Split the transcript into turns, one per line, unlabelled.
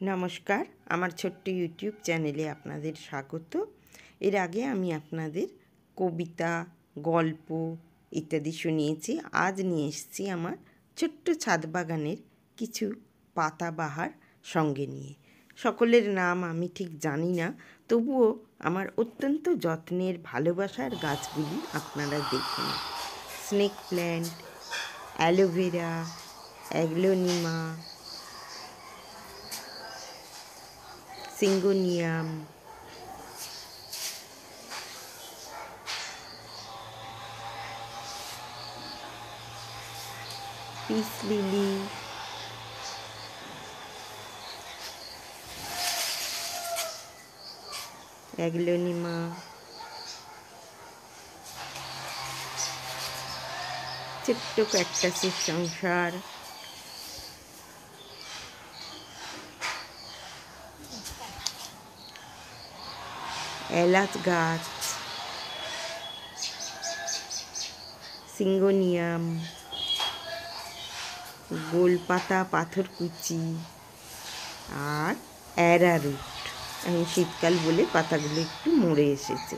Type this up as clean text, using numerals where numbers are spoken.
নমস্কার, আমার ছোট্ট ইউটিউব চ্যানেলে আপনাদের স্বাগত। এর আগে আমি আপনাদের কবিতা, গল্প ইত্যাদি শুনিয়েছি। আজ নিয়ে এসেছি আমার ছোট্ট ছাদ বাগানের কিছু পাতাবাহার সঙ্গে নিয়ে। সকলের নাম আমি ঠিক জানি না, তবুও আমার অত্যন্ত যত্নের ভালোবাসার গাছগুলি আপনারা দেখুন। Snake plant, aloe vera, aglaonema, syngonium, peace lily, aglaonema, ছোট্ট ক্যাকটাসের সংসার, এলাচ গাছ, সিঙ্গোনিয়াম, গোলপাতা পাথরকুচি আর অ্যারারুট। এখন শীতকাল বলে পাতাগুলো একটু মরে এসেছে।